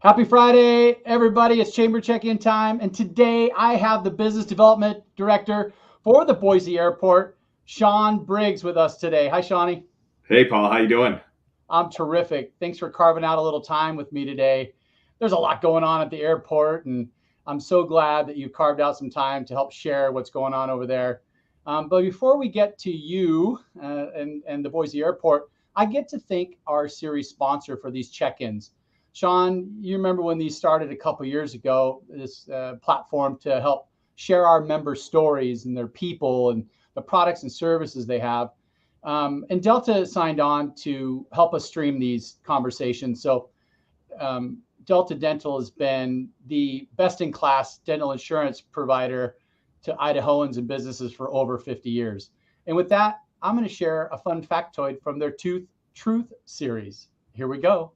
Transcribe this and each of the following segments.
Happy Friday, everybody. It's Chamber Check-in time. And today I have the Business Development Director for the Boise Airport, Shawn Briggs, with us today. Hi, Shawnee. Hey, Paul, how you doing? I'm terrific. Thanks for carving out a little time with me today. There's a lot going on at the airport, and I'm so glad that you carved out some time to help share what's going on over there. But before we get to you and the Boise Airport, I get to thank our series sponsor for these check-ins. Shawn, you remember when these started a couple years ago, this platform to help share our members' stories and their people and the products and services they have. And Delta signed on to help us stream these conversations. So Delta Dental has been the best-in-class dental insurance provider to Idahoans and businesses for over 50 years. And with that, I'm going to share a fun factoid from their Tooth Truth series. Here we go.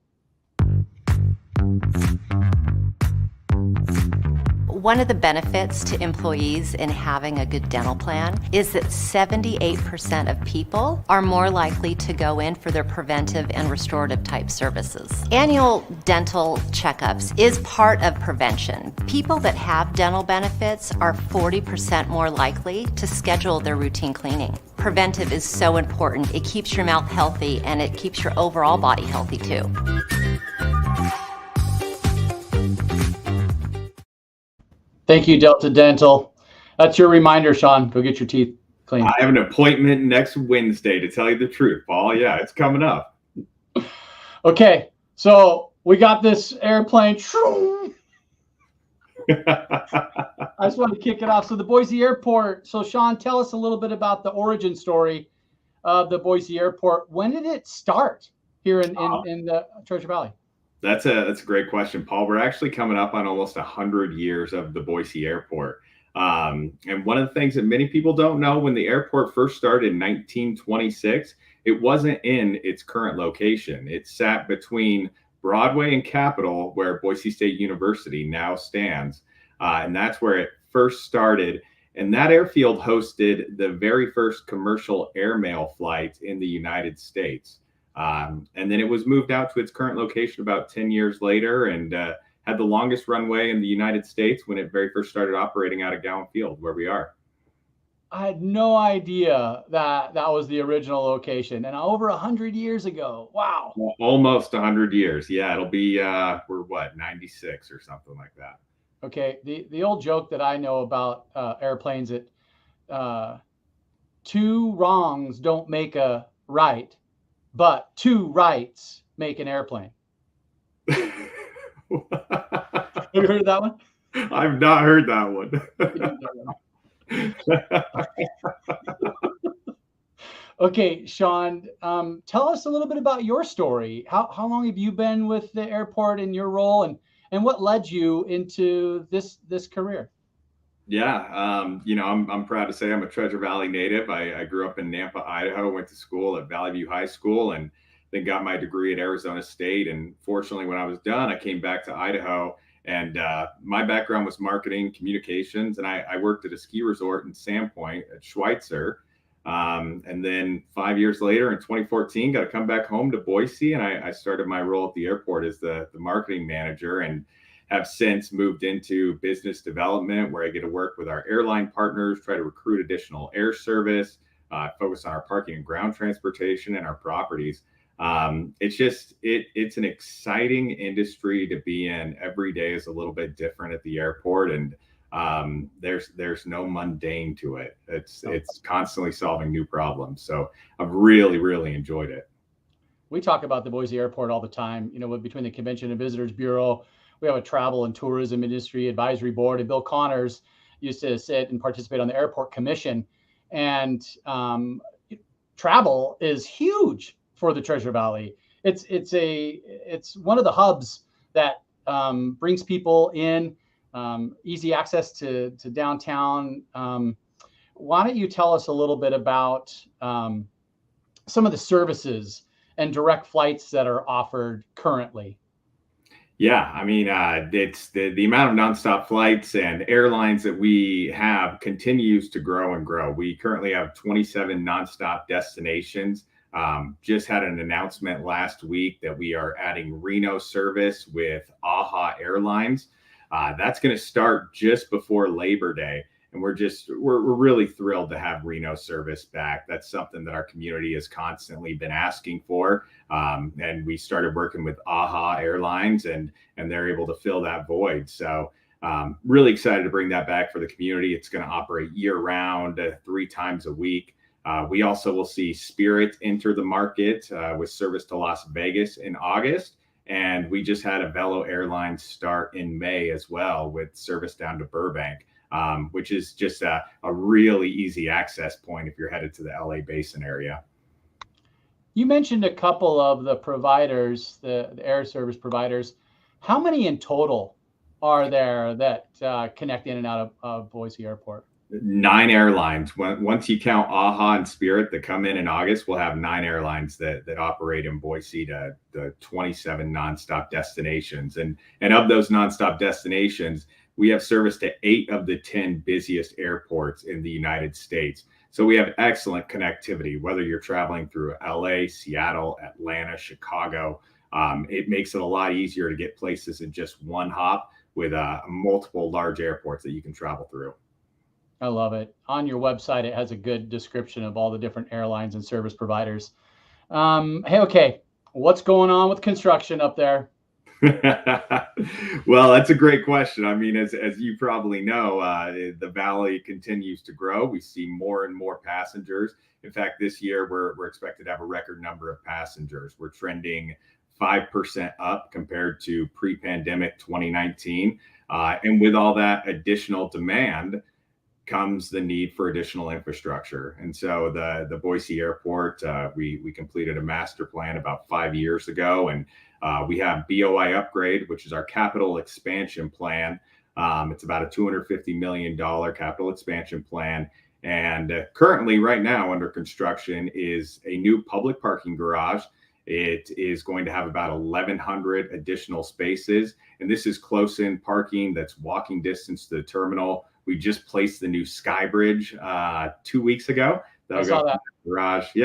One of the benefits to employees in having a good dental plan is that 78% of people are more likely to go in for their preventive and restorative type services. Annual dental checkups is part of prevention. People that have dental benefits are 40% more likely to schedule their routine cleaning. Preventive is so important. It keeps your mouth healthy and it keeps your overall body healthy too. Thank you, Delta Dental. That's your reminder, Shawn. Go get your teeth cleaned. I have an appointment next Wednesday, to tell you the truth, Paul. Yeah, it's coming up. Okay, so we got this airplane. I just want to kick it off. So the Boise Airport. So Shawn, tell us a little bit about the origin story of the Boise Airport. When did it start here in the Treasure Valley? That's a great question, Paul. We're actually coming up on almost 100 years of the Boise Airport. And one of the things that many people don't know, when the airport first started in 1926, it wasn't in its current location. It sat between Broadway and Capitol, where Boise State University now stands. And that's where it first started. And that airfield hosted the very first commercial airmail flight in the United States. And then it was moved out to its current location about 10 years later and had the longest runway in the United States when it very first started operating out of Gowan Field, where we are. I had no idea that that was the original location, and over 100 years ago. Wow. Well, almost 100 years. Yeah, it'll be, we're what, 96 or something like that. Okay, the old joke that I know about airplanes that two wrongs don't make a right, but two rights make an airplane. Have you heard of that one? I've not heard that one. Okay, Shawn, tell us a little bit about your story. How long have you been with the airport in your role, and what led you into this career? Yeah, I'm proud to say I'm a Treasure Valley native. I grew up in Nampa, Idaho, went to school at Valley View High School, and then got my degree at Arizona State. And fortunately, when I was done, I came back to Idaho, and my background was marketing, communications, and I worked at a ski resort in Sandpoint at Schweitzer. And then 5 years later, in 2014, got to come back home to Boise, and I started my role at the airport as the marketing manager, and have since moved into business development, where I get to work with our airline partners, try to recruit additional air service, focus on our parking and ground transportation and our properties. It's an exciting industry to be in. Every day is a little bit different at the airport, and there's no mundane to it. It's constantly solving new problems. So I've really enjoyed it. We talk about the Boise Airport all the time. You know, between the Convention and Visitors Bureau, we have a travel and tourism industry advisory board, and Bill Connors used to sit and participate on the airport commission. And travel is huge for the Treasure Valley. It's one of the hubs that brings people in, easy access to downtown. Why don't you tell us a little bit about some of the services and direct flights that are offered currently? Yeah, I mean, it's the amount of nonstop flights and airlines that we have continues to grow and grow. We currently have 27 nonstop destinations Just had an announcement last week that we are adding Reno service with AHA Airlines. That's going to start just before Labor Day. And we're really thrilled to have Reno service back. That's something that our community has constantly been asking for. And we started working with AHA Airlines, and they're able to fill that void. So really excited to bring that back for the community. It's going to operate year round, 3 times a week. We also will see Spirit enter the market with service to Las Vegas in August. And we just had a Velo Airlines start in May as well with service down to Burbank. Which is just a really easy access point if you're headed to the LA Basin area. You mentioned a couple of the providers, the air service providers. How many in total are there that connect in and out of Boise Airport? 9 airlines. Once you count AHA and Spirit that come in August, we'll have 9 airlines that operate in Boise to the 27 nonstop destinations. And of those nonstop destinations, we have service to 8 of the 10 busiest airports in the United States. So we have excellent connectivity, whether you're traveling through LA, Seattle, Atlanta, Chicago. It makes it a lot easier to get places in just one hop with multiple large airports that you can travel through. I love it. On your website, it has a good description of all the different airlines and service providers. Hey, okay, what's going on with construction up there? Well, that's a great question. I mean, as you probably know, the valley continues to grow. We see more and more passengers. In fact, this year we're expected to have a record number of passengers. We're trending 5% up compared to pre-pandemic 2019. And with all that additional demand comes the need for additional infrastructure. And so the Boise Airport, we completed a master plan about 5 years ago, and we have BOI Upgrade, which is our capital expansion plan. It's about a $250 million capital expansion plan. And currently, right now, under construction is a new public parking garage. It is going to have about 1,100 additional spaces. And this is close-in parking that's walking distance to the terminal. We just placed the new Sky Bridge 2 weeks ago. I saw that. Garage,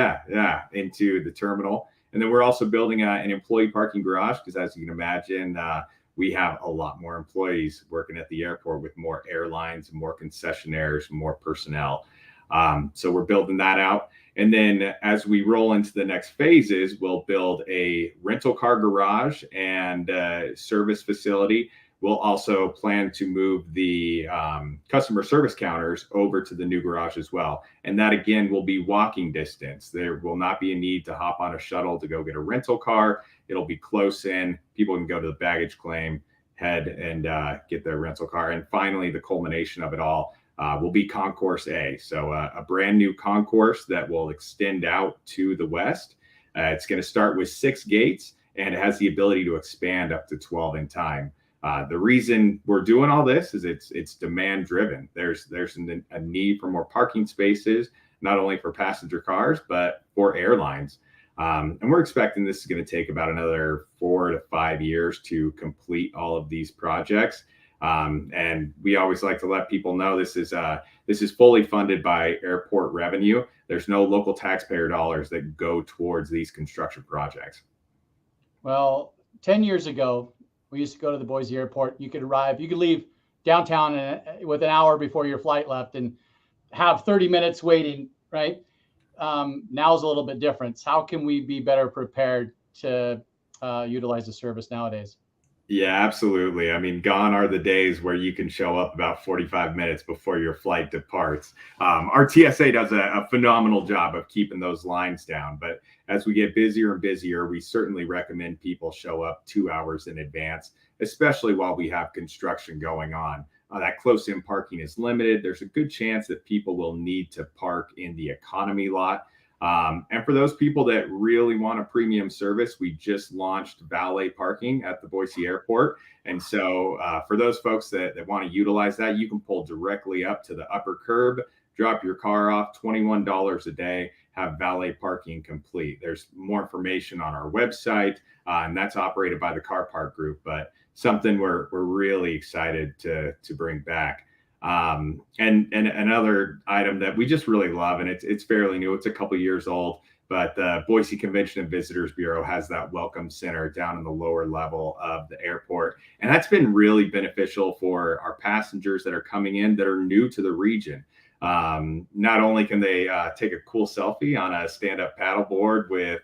into the terminal. And then we're also building an employee parking garage because, as you can imagine, we have a lot more employees working at the airport with more airlines, more concessionaires, more personnel. So we're building that out. And then as we roll into the next phases, we'll build a rental car garage and service facility. We'll also plan to move the customer service counters over to the new garage as well. And that, again, will be walking distance. There will not be a need to hop on a shuttle to go get a rental car. It'll be close in. People can go to the baggage claim, head and get their rental car. And finally, the culmination of it all will be Concourse A. So a brand new concourse that will extend out to the west. It's going to start with 6 gates, and it has the ability to expand up to 12 in time. The reason we're doing all this is it's demand driven. There's a need for more parking spaces, not only for passenger cars, but for airlines. And we're expecting this is going to take about another 4 to 5 years to complete all of these projects. And we always like to let people know this is fully funded by airport revenue. There's no local taxpayer dollars that go towards these construction projects. Well, 10 years ago, we used to go to the Boise Airport. You could leave downtown with an hour before your flight left and have 30 minutes waiting, right? Now is a little bit different. How can we be better prepared to utilize the service nowadays? Yeah, absolutely. I mean, gone are the days where you can show up about 45 minutes before your flight departs. Our TSA does a phenomenal job of keeping those lines down. But as we get busier and busier, we certainly recommend people show up 2 hours in advance, especially while we have construction going on. That close-in parking is limited. There's a good chance that people will need to park in the economy lot. And for those people that really want a premium service, we just launched valet parking at the Boise Airport. And so for those folks that want to utilize that, you can pull directly up to the upper curb, drop your car off, $21 a day, have valet parking complete. There's more information on our website, and that's operated by the Car Park Group, but something we're really excited to bring back. And another item that we just really love, and it's fairly new, it's a couple years old, But the Boise Convention and Visitors Bureau has that welcome center down in the lower level of the airport. And that's been really beneficial for our passengers that are coming in that are new to the region. Not only can they take a cool selfie on a stand-up paddleboard with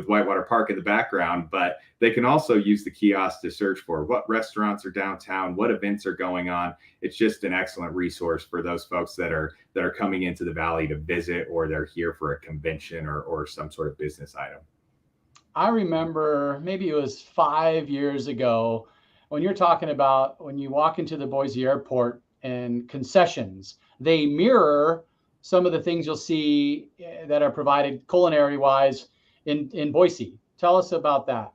Whitewater Park in the background, but they can also use the kiosk to search for what restaurants are downtown, what events are going on. It's just an excellent resource for those folks that are coming into the Valley to visit, or they're here for a convention or some sort of business item. I remember maybe it was 5 years ago when you're talking about when you walk into the Boise airport and concessions, they mirror some of the things you'll see that are provided culinary wise in Boise. Tell us about that.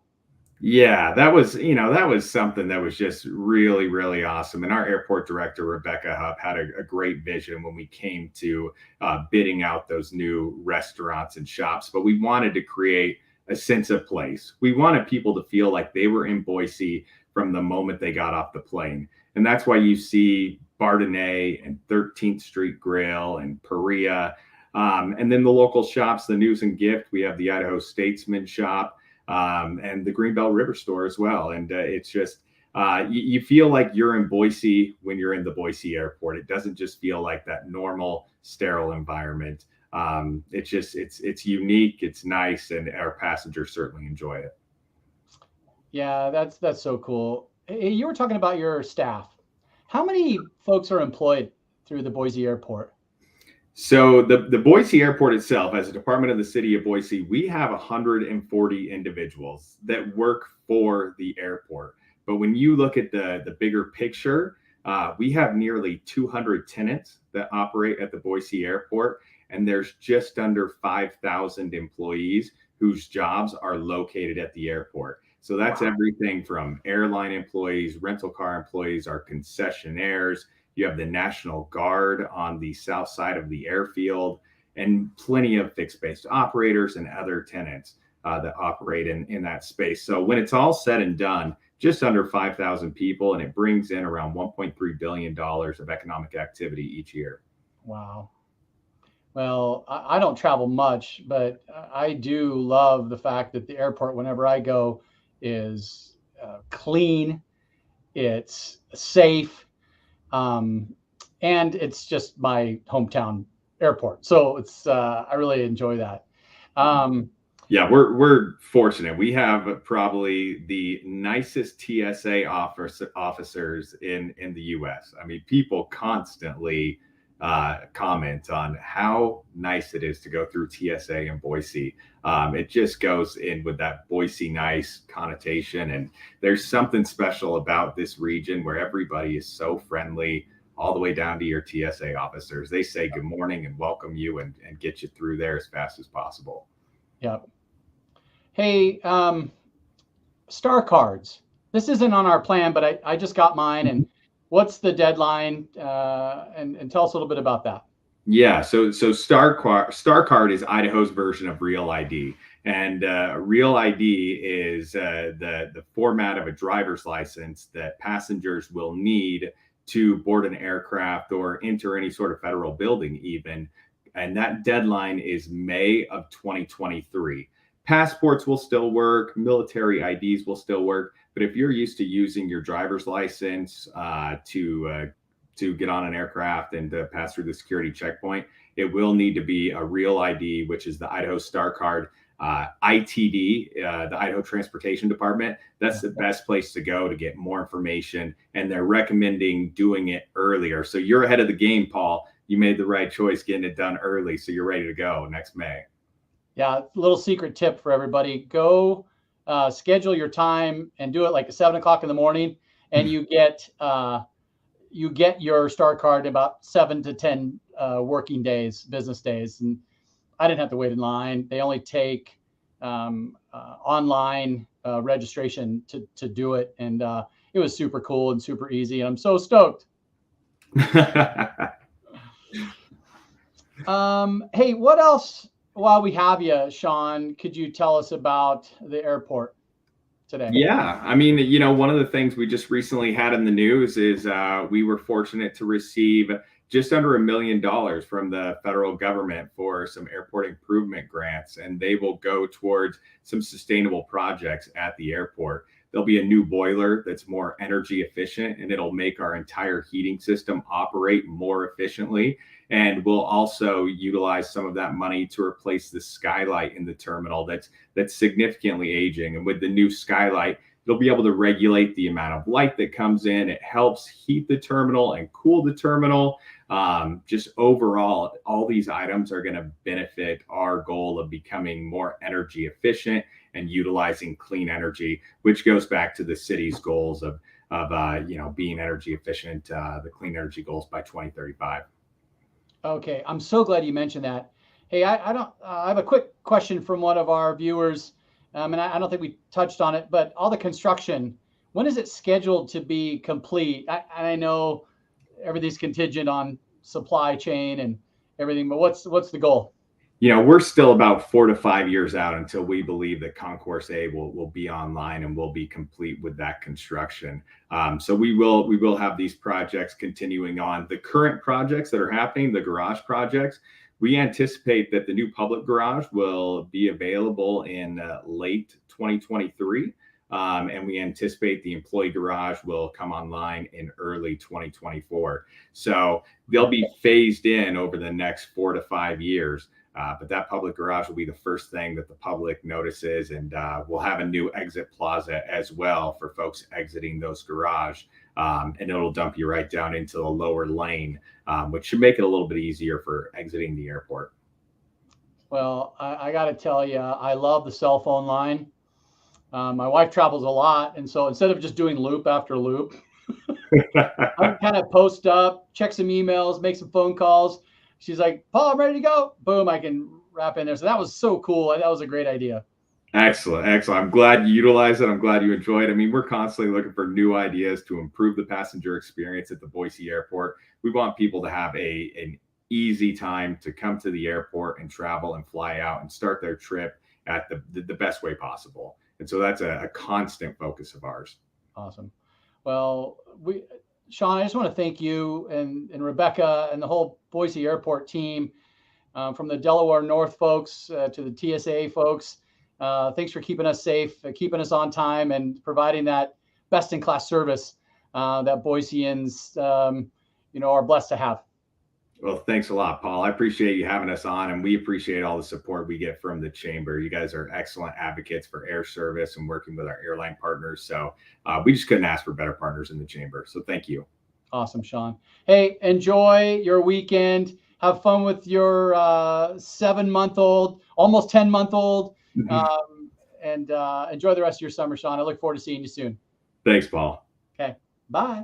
Yeah, that was something that was just really, really awesome. And our airport director, Rebecca Hupp, had a great vision when we came to bidding out those new restaurants and shops. But we wanted to create a sense of place. We wanted people to feel like they were in Boise from the moment they got off the plane. And that's why you see Bardenay and 13th Street Grill and Perea. And then the local shops, the News and Gift, we have the Idaho Statesman shop, and the Greenbelt River store as well. And it's just, you feel like you're in Boise when you're in the Boise airport. It doesn't just feel like that normal sterile environment. It's unique, it's nice, and our passengers certainly enjoy it. Yeah, that's so cool. Hey, you were talking about your staff. How many folks are employed through the Boise airport? So the Boise airport itself, as a department of the city of Boise, we have 140 individuals that work for the airport. But when you look at the bigger picture, we have nearly 200 tenants that operate at the Boise airport, and there's just under 5,000 employees whose jobs are located at the airport. So that's everything from airline employees, rental car employees, our concessionaires. You have the National Guard on the south side of the airfield, and plenty of fixed-based operators and other tenants that operate in that space. So when it's all said and done, just under 5,000 people, and it brings in around $1.3 billion of economic activity each year. Wow. Well, I don't travel much, but I do love the fact that the airport, whenever I go, is clean, it's safe, and it's just my hometown airport. So it's I really enjoy that. Yeah, we're fortunate. We have probably the nicest TSA officers in the U.S. I mean, people constantly comment on how nice it is to go through TSA in Boise. It just goes in with that Boise nice connotation. And there's something special about this region where everybody is so friendly, all the way down to your TSA officers. They say good morning and welcome you and get you through there as fast as possible. Yep. Hey, star cards. This isn't on our plan, but I just got mine. And what's the deadline? And tell us a little bit about that. Yeah, so Star Card is Idaho's version of Real ID, and Real ID is the format of a driver's license that passengers will need to board an aircraft or enter any sort of federal building, even. And that deadline is May of 2023. Passports will still work, military IDs will still work, but if you're used to using your driver's license to get on an aircraft and to pass through the security checkpoint, it will need to be a Real ID, which is the Idaho Star Card. ITD, the Idaho Transportation Department, that's the best place to go to get more information, and they're recommending doing it earlier. So you're ahead of the game, Paul. You made the right choice getting it done early, so you're ready to go next May. Yeah, little secret tip for everybody: go schedule your time and do it like at 7 o'clock in the morning, and you get your Star Card in about 7 to 10 working days, business days. And I didn't have to wait in line. They only take online registration to do it. And it was super cool and super easy. And I'm so stoked. Hey, what else, while we have you, Shawn, could you tell us about the airport today? Yeah, I mean, one of the things we just recently had in the news is we were fortunate to receive just under $1 million from the federal government for some airport improvement grants, and they will go towards some sustainable projects at the airport. There'll be a new boiler that's more energy efficient, and it'll make our entire heating system operate more efficiently. And we'll also utilize some of that money to replace the skylight in the terminal that's significantly aging. And with the new skylight, you'll be able to regulate the amount of light that comes in. It helps heat the terminal and cool the terminal. Just overall, all these items are going to benefit our goal of becoming more energy efficient and utilizing clean energy, which goes back to the city's goals of being energy efficient, the clean energy goals by 2035. Okay, I'm so glad you mentioned that. Hey, I have a quick question from one of our viewers. And I don't think we touched on it, but all the construction, when is it scheduled to be complete? I know everything's contingent on supply chain and everything, but what's the goal? We're still about 4 to 5 years out until we believe that Concourse A will be online and will be complete with that construction. So we will have these projects continuing on. The current projects that are happening, the garage projects, we anticipate that the new public garage will be available in late 2023. And we anticipate the employee garage will come online in early 2024. So they'll be phased in over the next 4 to 5 years. But that public garage will be the first thing that the public notices. And we'll have a new exit plaza as well for folks exiting those garage. And it'll dump you right down into the lower lane, which should make it a little bit easier for exiting the airport. Well, I got to tell you, I love the cell phone line. My wife travels a lot, and so instead of just doing loop after loop, I kind of post up, check some emails, make some phone calls. She's like, "Paul, I'm ready to go." Boom, I can wrap in there. So that was so cool. That was a great idea. Excellent. I'm glad you utilize it. I'm glad you enjoy it. I mean, we're constantly looking for new ideas to improve the passenger experience at the Boise airport. We want people to have an easy time to come to the airport and travel and fly out and start their trip at the best way possible. And so that's a constant focus of ours. Awesome. Well, Shawn, I just want to thank you and Rebecca and the whole Boise airport team, from the Delaware North folks to the TSA folks. Thanks for keeping us safe, keeping us on time, and providing that best-in-class service that Boiseans, are blessed to have. Well, thanks a lot, Paul. I appreciate you having us on, and we appreciate all the support we get from the chamber. You guys are excellent advocates for air service and working with our airline partners. So we just couldn't ask for better partners in the chamber. So thank you. Awesome, Shawn. Hey, enjoy your weekend. Have fun with your 7-month-old, almost 10-month-old, and enjoy the rest of your summer, Shawn. I look forward to seeing you soon. Thanks, Paul. Okay, bye.